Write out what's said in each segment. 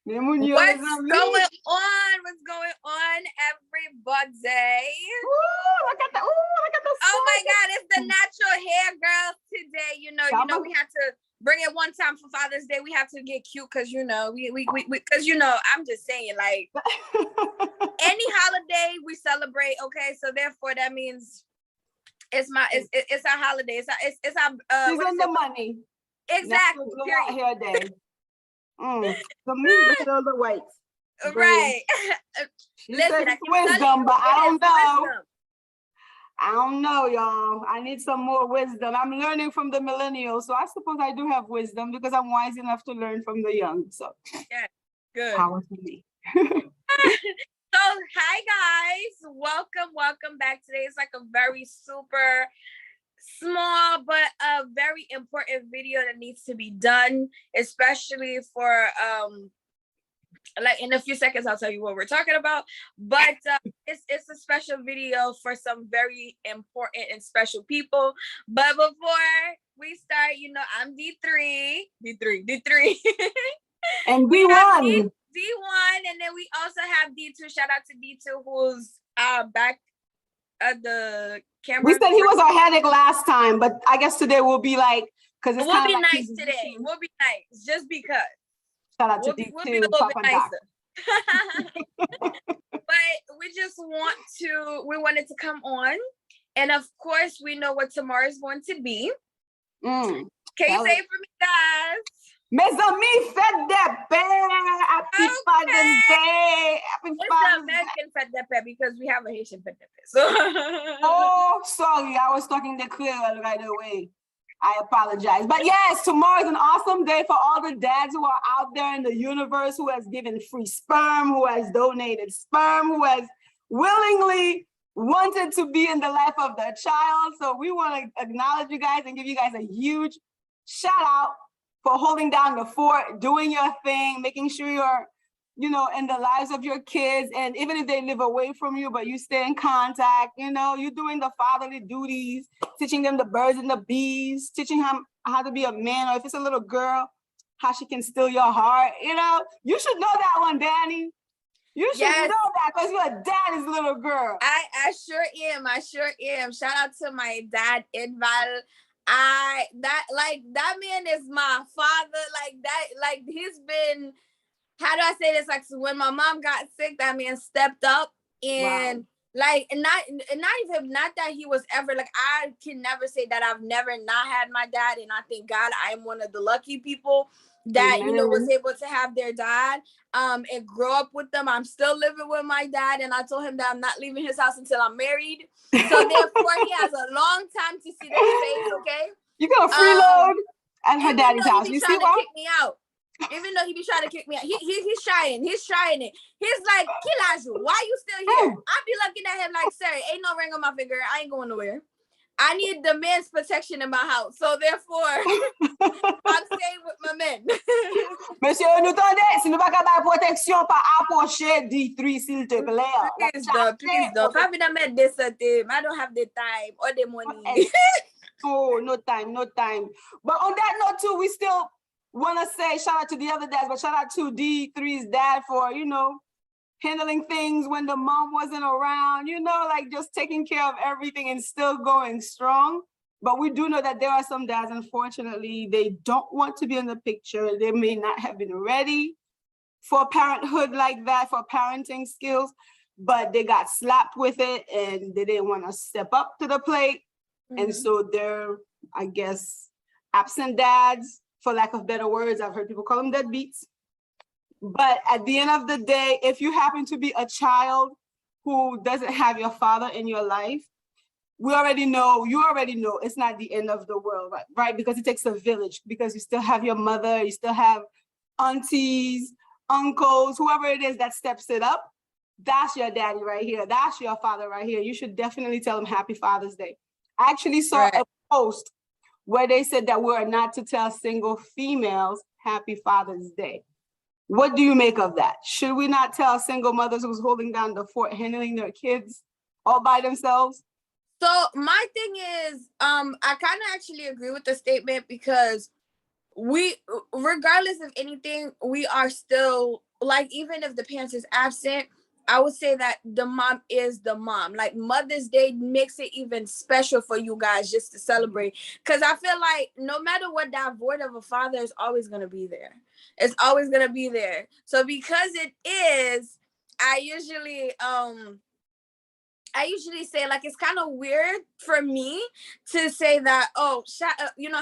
What's going on? What's going on, everybody? Look at the Oh my God, it's the natural hair girls today. You know, we had to bring it one time for Father's Day. We have to get cute because I'm just saying, like, any holiday we celebrate, okay? So therefore that means it's our holiday. It's our she's on the money. Exactly. Hair day. For me, look at all the whites. Right. Listen, it's wisdom, but I don't know. Wisdom. I don't know, y'all. I need some more wisdom. I'm learning from the millennials, so I suppose I do have wisdom because I'm wise enough to learn from the young. So yeah, good. Power to me. So hi guys, welcome back. Today is like a very super small but a very important video that needs to be done, especially for like in a few seconds I'll tell you what we're talking about, but it's a special video for some very important and special people. But before we start, I'm D3 and D1 and then we also have D2. Shout out to D2 who's back at the camera. We said he was our headache last time, but I guess today will be like, because it's we'll be like nice today. We'll be nice just because. Shout out to D2. We'll be a little bit nicer. But we wanted to come on, and of course we know what tomorrow is going to be. Can you say it for me, guys? Mes amis, fête de paix! Happy Father's Day! Happy It's Father's the American fête de paix because we have a Haitian fête de paix. So. Oh, sorry, I was talking the Creole right away. I apologize. But yes, tomorrow is an awesome day for all the dads who are out there in the universe, who has given free sperm, who has donated sperm, who has willingly wanted to be in the life of their child. So we want to acknowledge you guys and give you guys a huge shout out for holding down the fort, doing your thing, making sure you're, in the lives of your kids. And even if they live away from you, but you stay in contact, you're doing the fatherly duties, teaching them the birds and the bees, teaching them how to be a man, or if it's a little girl, how she can steal your heart. You should know that one, Danny. You should know that because your dad is a little girl. I sure am. Shout out to my dad, Edval. That man is my father. He's been, how do I say this? Like, so when my mom got sick, that man stepped up and not that he was ever like, I can never say that I've never not had my dad. And I thank God I am one of the lucky people that, was able to have their dad and grow up with them. I'm still living with my dad. And I told him that I'm not leaving his house until I'm married. So therefore he has a long time to see this face, okay? You got a freeload at her daddy's house. You see what? Kick me out. Even though he be trying to kick me out, he's trying it. He's like, Kilaju, why you still here? I be looking at him like, sir, ain't no ring on my finger. I ain't going nowhere. I need the men's protection in my house. So therefore, I'm staying with my men. Monsieur, nous tendez, si nous pas capable protection, pas approcher D3, s'il te plaît. Please don't. Having a med this I don't have the time or the money. Oh, no time. But on that note too, we still want to say shout out to the other dads, but shout out to D3's dad for, handling things when the mom wasn't around, like just taking care of everything and still going strong. But we do know that there are some dads, unfortunately, they don't want to be in the picture. They may not have been ready for parenthood like that, for parenting skills, but they got slapped with it and they didn't want to step up to the plate. And so they're, I guess, absent dads, for lack of better words. I've heard people call them deadbeats. But at the end of the day, if you happen to be a child who doesn't have your father in your life, you already know it's not the end of the world, right? Because it takes a village, because you still have your mother, you still have aunties, uncles, whoever it is that steps it up. That's your daddy right here. That's your father right here. You should definitely tell him Happy Father's Day. I actually saw a post where they said that we are not to tell single females Happy Father's Day. What do you make of that? Should we not tell single mothers who's holding down the fort, handling their kids all by themselves? So my thing is, I kind of actually agree with the statement because we, regardless of anything, we are still like, even if the parents is absent, I would say that the mom is the mom. Like, Mother's Day makes it even special for you guys just to celebrate. Because I feel like no matter what, that void of a father is always going to be there. It's always going to be there. So because it is, I usually say, like, it's kind of weird for me to say that, oh,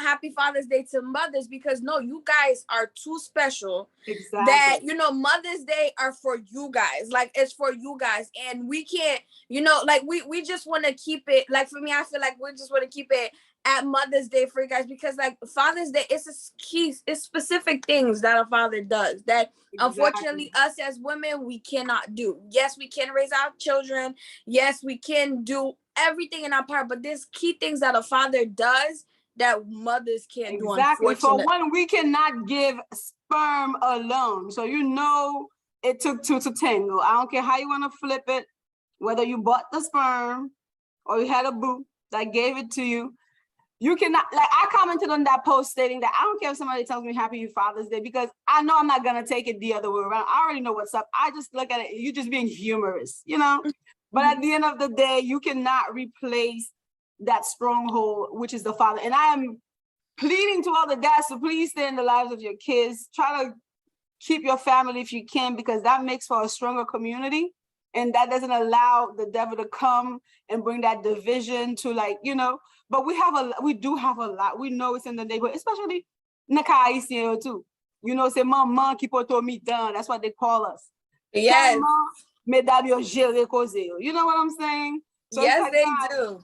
happy Father's Day to mothers, because no, you guys are too special. Exactly. That, Mother's Day are for you guys. Like, it's for you guys. And we can't, like, we just want to keep it, like, for me, I feel like we just want to keep it at Mother's Day for you guys, because, like, Father's Day, it's specific things that a father does that unfortunately us as women, we cannot do. Yes, we can raise our children. Yes, we can do everything in our power, but there's key things that a father does that mothers can't do. Exactly. For one, we cannot give sperm alone. So it took two to tango. I don't care how you want to flip it, whether you bought the sperm or you had a boo that gave it to you. You cannot, like, I commented on that post stating that I don't care if somebody tells me Happy Father's Day, because I know I'm not going to take it the other way around. I already know what's up. I just look at it, you're just being humorous, But at the end of the day, you cannot replace that stronghold, which is the father. And I am pleading to all the dads to please stay in the lives of your kids. Try to keep your family if you can, because that makes for a stronger community. And that doesn't allow the devil to come and bring that division to, like, but we do have a lot. We know it's in the neighborhood, especially Nakaisian too. Say mama keep to me down. That's what they call us. Yes. You know what I'm saying? So yes, they do.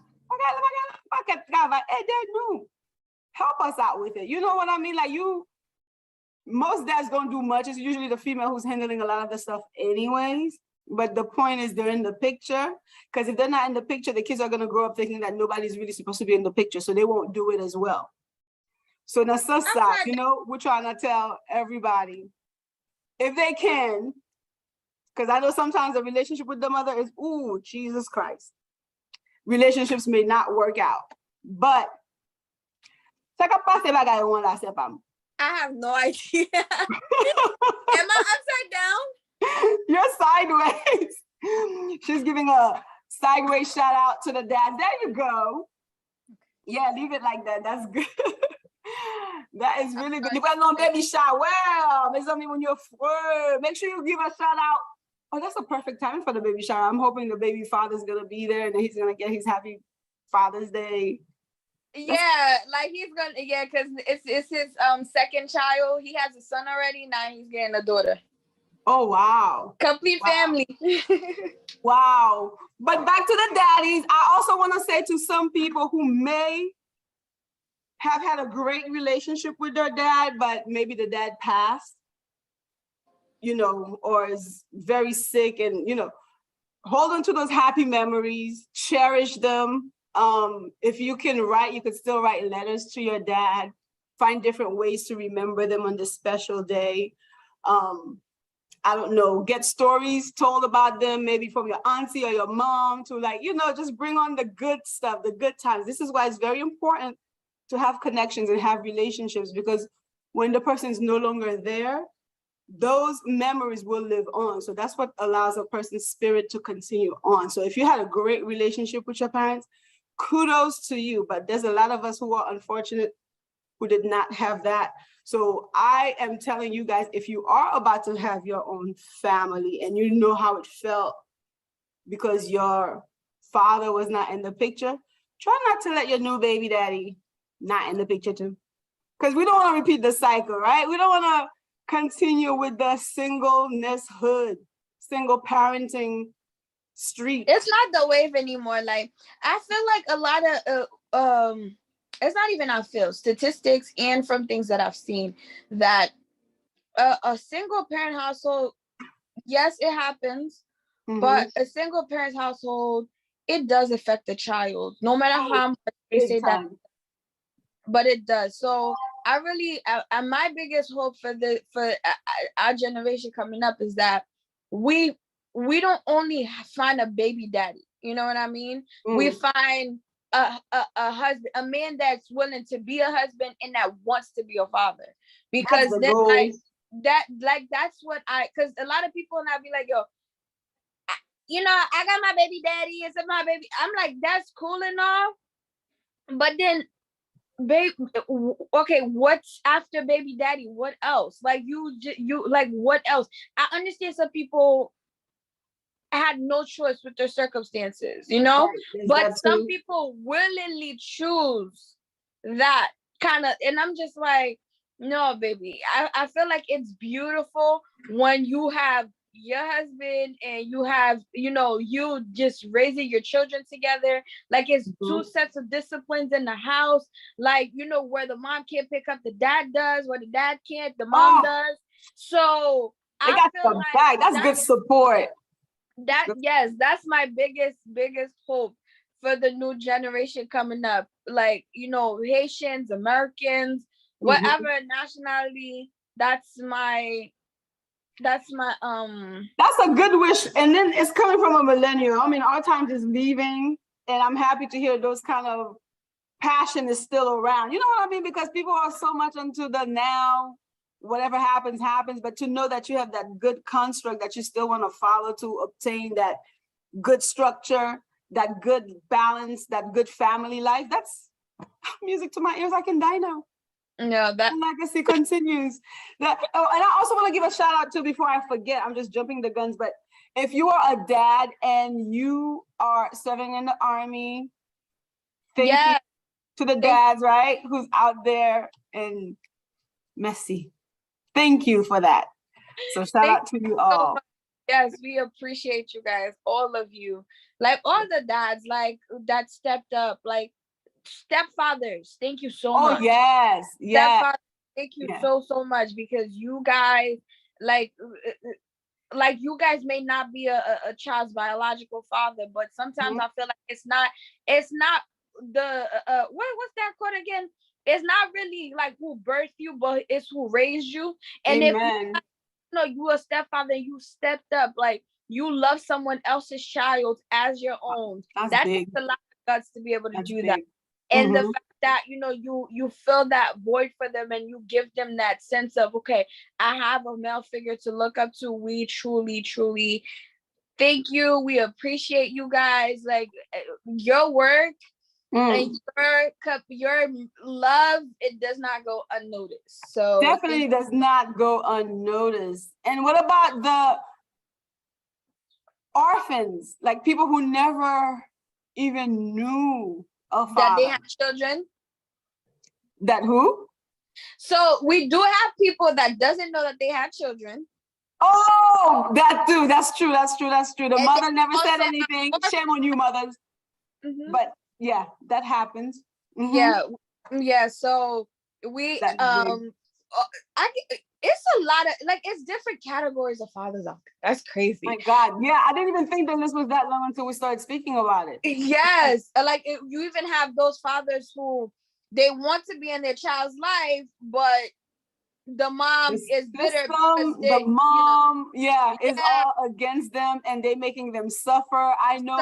Help us out with it. You know what I mean? Like, most dads don't do much. It's usually the female who's handling a lot of the stuff anyways. But the point is, they're in the picture, because if they're not in the picture, the kids are going to grow up thinking that nobody's really supposed to be in the picture, so they won't do it as well. So that's we're trying to tell everybody, if they can, because I know sometimes the relationship with the mother is, ooh, Jesus Christ. Relationships may not work out, but I have no idea. Am I upside down? You're sideways. She's giving a sideways shout out to the dad. There you go. Yeah, leave it like that. That's good. That is really good. You got no baby shower. Well, it's only when you're make sure you give a shout out. Oh, that's a perfect time for the baby shower. I'm hoping the baby father's gonna be there and he's gonna get his Happy Father's Day. Yeah, like he's gonna, because it's his second child. He has a son already. Now he's getting a daughter. Oh, wow. Complete family. Wow. But back to the daddies, I also want to say to some people who may have had a great relationship with their dad, but maybe the dad passed, or is very sick, and, hold on to those happy memories, cherish them. If you can write, you could still write letters to your dad, find different ways to remember them on this special day. I don't know, get stories told about them, maybe from your auntie or your mom, to, like, just bring on the good stuff, the good times. This is why it's very important to have connections and have relationships, because when the person is no longer there, those memories will live on. So that's what allows a person's spirit to continue on. So if you had a great relationship with your parents, kudos to you. But there's a lot of us who are unfortunate who did not have that. So I am telling you guys, if you are about to have your own family and you know how it felt because your father was not in the picture, try not to let your new baby daddy not in the picture too. Because we don't want to repeat the cycle, right? We don't want to continue with the singleness hood, single parenting street. It's not the wave anymore. Like, I feel like a lot of it's not even I feel statistics and from things that I've seen that a single parent household, yes, it happens, but a single parent household, it does affect the child, no matter how much they say that, but it does. So I really, my biggest hope for our generation coming up is that we don't only find a baby daddy, you know what I mean? We find a husband, a man that's willing to be a husband and that wants to be a father, because then, like, that's what because a lot of people now be like, yo, I got my baby daddy and some my baby. I'm like, that's cool and all, but then, babe, okay, what's after baby daddy? What else? Like you like what else? I understand some people had no choice with their circumstances, but some people willingly choose that kind of, and I'm just like, no, baby. I feel like it's beautiful when you have your husband and you have, you just raising your children together. Like it's two sets of disciplines in the house. Like, where the mom can't pick up, the dad does. Where the dad can't, the mom does. So I feel like that's good support. That's my biggest hope for the new generation coming up. Like, Haitians, Americans, whatever nationality, that's a good wish. And then it's coming from a millennial. I mean, our time is leaving, and I'm happy to hear those kind of passion is still around. You know what I mean? Because people are so much into the now, whatever happens, but to know that you have that good construct that you still want to follow to obtain that good structure, that good balance, that good family life, that's music to my ears. I can die now. No, that legacy continues. And I also want to give a shout out to, before I forget, I'm just jumping the guns, but if you are a dad and you are serving in the Army, thank you to the dads, right, who's out there, and merci. Thank you for that. So shout out to you all. Yes, we appreciate you guys, all of you. Like all the dads, like that stepped up, like stepfathers, thank you so much. Oh yes, yeah. Thank you so much, because you guys, like you guys may not be a child's biological father, but sometimes I feel like it's not the what's that quote again? It's not really like who birthed you, but it's who raised you. And Amen. if you a stepfather, you stepped up, like you love someone else's child as your own. That takes a lot of guts to be able to do that. And the fact that, you fill that void for them, and you give them that sense of, okay, I have a male figure to look up to. We truly, truly thank you. We appreciate you guys. Like your work and your love, it does not go unnoticed. So definitely does not go unnoticed. And what about the orphans, like people who never even knew a father, that they have children? That who? So we do have people that doesn't know that they have children. Oh, that too. That's true. The mother never said anything. Shame on you, mothers. But yeah, that happens. Yeah. So we it's a lot of, like, it's different categories of fathers out there. That's crazy. My God. Yeah, I didn't even think the list was that long until we started speaking about it. Yes. Like you even have those fathers who they want to be in their child's life, but the mom is bitter. The mom, is all against them, and they making them suffer. I know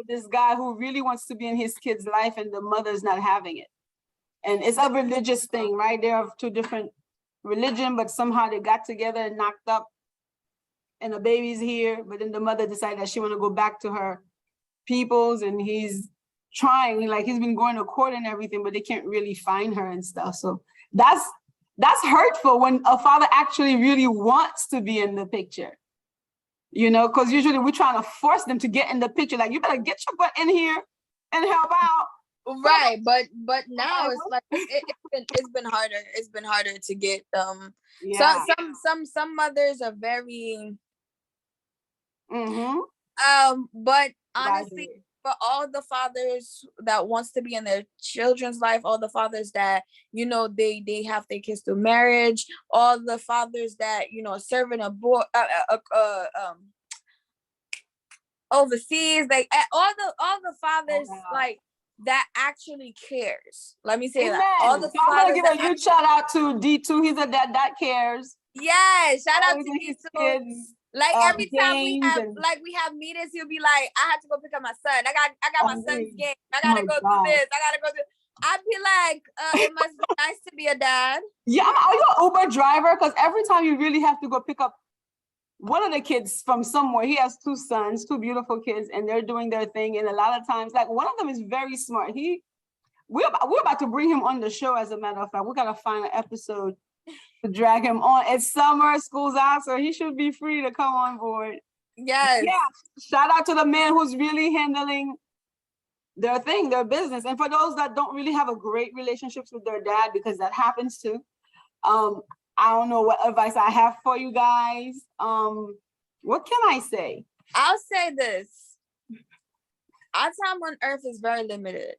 this guy who really wants to be in his kid's life, and the mother's not having it. And it's a religious thing, right? They're of two different religion, but somehow they got together and knocked up, and the baby's here. But then the mother decided that she want to go back to her peoples, and he's trying, like he's been going to court and everything, but they can't really find her and stuff. So that's hurtful when a father actually really wants to be in the picture, because usually we're trying to force them to get in the picture. Like, you better get your butt in here and help out. Right, but now it's like it's been harder. It's been harder to get some mothers are very but honestly, for all the fathers that wants to be in their children's life, all the fathers that they have their kids through marriage, all the fathers that serving overseas, like all the fathers like that actually cares. Let me say that. All the I'm gonna give a huge shout out to D2. He's a dad that cares. Yes, shout out to D2. Like every time we have meetings, he'll be like, I have to go pick up my son. I got my son's game. I gotta go do this. I gotta go do. I'd be like, it must be nice to be a dad. Yeah, are you an Uber driver? Because every time you really have to go pick up one of the kids from somewhere, he has two sons, two beautiful kids, and they're doing their thing. And a lot of times, like one of them is very smart. We're about to bring him on the show, as a matter of fact. We gotta find an episode to drag him on. It's summer, school's out, so he should be free to come on board. Yes. Yeah. Shout out to the man who's really handling their thing, their business. And for those that don't really have a great relationships with their dad, because that happens too. I don't know what advice I have for you guys. What can I say? I'll say this. Our time on earth is very limited.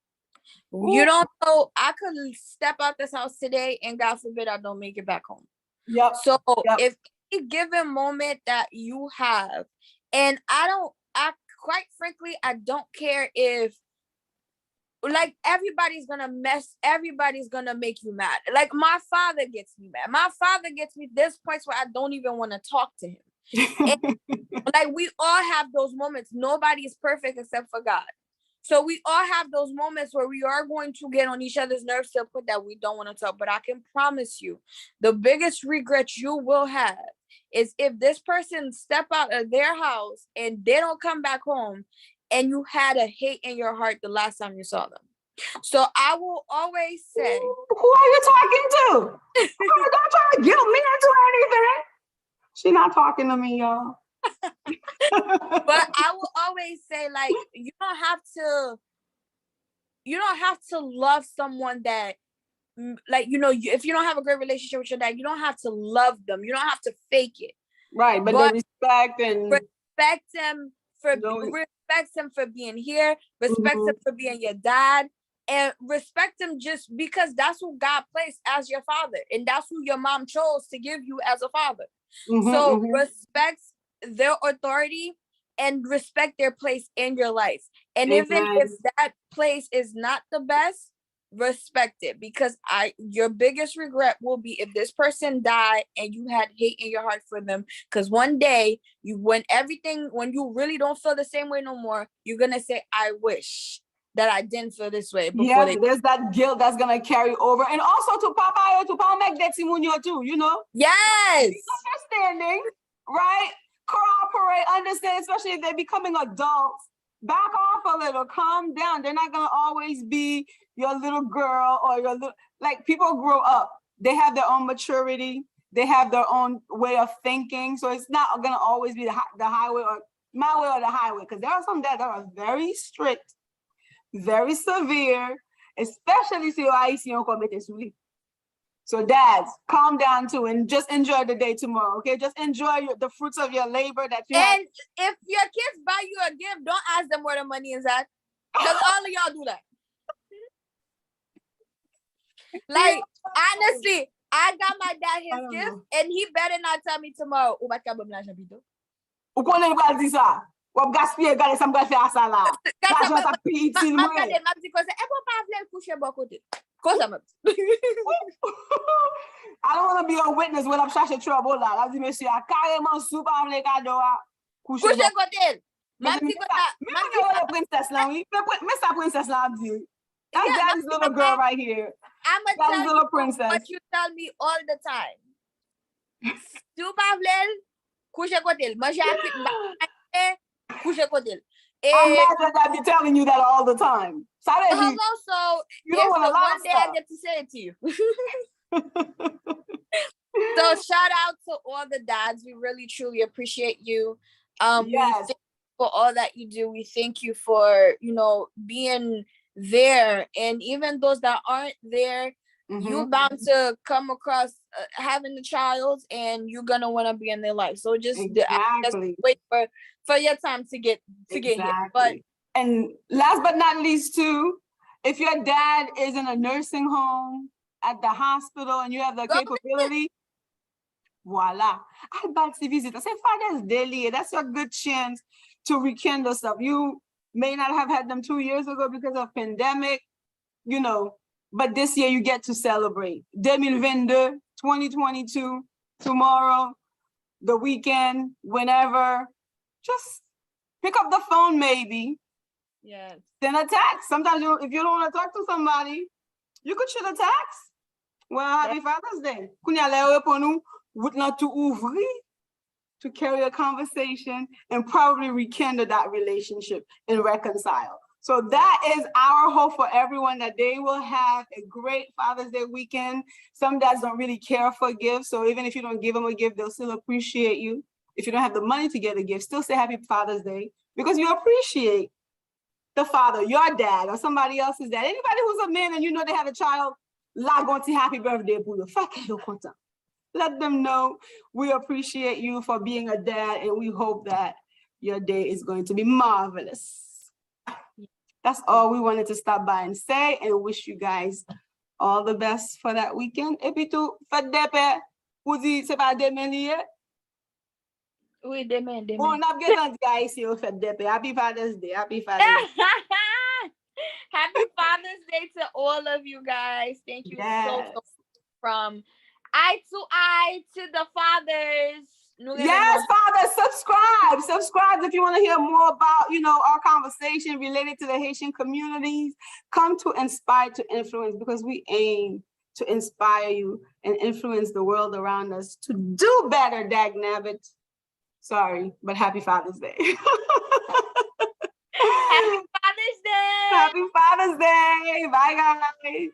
Ooh. You don't know, I could step out this house today and God forbid I don't make it back home. Yep. So if any given moment that you have, and quite frankly, I don't care if, like, everybody's gonna make you mad. Like, my father gets me mad. My father gets me, there's points where I don't even want to talk to him. And, like, we all have those moments. Nobody is perfect except for God. So we all have those moments where we are going to get on each other's nerves to the point that we don't want to talk. But I can promise you, the biggest regret you will have is if this person step out of their house and they don't come back home and you had a hate in your heart the last time you saw them. So I will always say, who are you talking to? Don't try to guilt me into anything. She's not talking to me, y'all. But I will always say, like, you don't have to love someone that, like, you know, if you don't have a great relationship with your dad, you don't have to love them. You don't have to fake it. Right, but the respect them for being here, respect them for being your dad, and respect them just because that's who God placed as your father, and that's who your mom chose to give you as a father. Respect their authority and respect their place in your life. And even if that place is not the best, respect it, because your biggest regret will be if this person died and you had hate in your heart for them, because one day when you really don't feel the same way no more, you're gonna say, I wish that I didn't feel this way before. There's that guilt that's gonna carry over. And also to Papa, to Papa make that Simunyo too, you know? Yes. Understanding, right? Cooperate, understand, especially if they're becoming adults. Back off a little, calm down. They're not gonna always be your little girl or your little, like, people grow up. They have their own maturity. They have their own way of thinking. So it's not gonna always be the highway or my way or the highway. Because there are some dads that are very strict, very severe, especially si yo Haitian komete souli. So dads, calm down too and just enjoy the day tomorrow, okay? Just enjoy the fruits of your labor that you have. And if your kids buy you a gift, don't ask them where the money is at. Because all of y'all do that. Like, honestly, I got my dad his gift and he better not tell me tomorrow. Ou baka bom la jabito. Ou konen bal di sa? Wap gaspye gade sam gade fe asa la. L'ajan sa piti mwe. Ma di kose, e pou pa vle kouche bon kote. Kosa mwen. I don't want to be a witness when I'm chache trouble la. La di mesye a kareman sou pa vle kado a kouche kote. Ma di kota. Ma di kota princess la, oui. Me sa princess la ap di. That's daddy's little girl right here. I'm going to tell you princess. What you tell me all the time. Tu pa vle kouche kote. Manje akit kouche kote. I'm not that I be telling you that all the time. So you don't want to lie. One day I get to say it to you. So shout out to all the dads. We really truly appreciate you. We thank you for all that you do. We thank you for, you know, being there, and even those that aren't there, you're bound to come across having a child, and you're gonna want to be in their life. So just wait for your time to get here. But and last but not least too, if your dad is in a nursing home, at the hospital, and you have the capability, voila. I about to visit. I say Father's Day, that's a good chance to rekindle stuff. You may not have had them 2 years ago because of pandemic, you know, but this year you get to celebrate. 2022, 2022, tomorrow, the weekend, whenever, just pick up the phone maybe. Yes. Send a text. Sometimes if you don't want to talk to somebody, You could shoot a text. Well, happy Father's Day. Kounya le repon nou, would not to ouvri, to carry a conversation and probably rekindle that relationship and reconcile. So that is our hope for everyone, that they will have a great Father's Day weekend. Some dads don't really care for gifts. So even if you don't give them a gift, they'll still appreciate you. If you don't have the money to get a gift, still say happy Father's Day, because you appreciate the father, your dad, or somebody else's dad. Anybody who's a man and you know they have a child, log on to happy birthday, boo. Let them know we appreciate you for being a dad, and we hope that your day is going to be marvelous. That's all we wanted to stop by and say, and wish you guys all the best for that weekend. Et puis tout, fête des pères, vous dites, c'est pas demain lié? Oui, demain. Bon, on a bien dit ici au fête des pères. Happy Father's Day. Happy Father's Day. Happy Father's Day to all of you guys. Thank you so much. From eye to the fathers. Yes, Father, subscribe if you want to hear more about, our conversation related to the Haitian communities. Come to Inspire to Influence, because we aim to inspire you and influence the world around us to do better, dag nabbit. Sorry, but happy Father's Day. Happy Father's Day. Happy Father's Day. Bye, guys.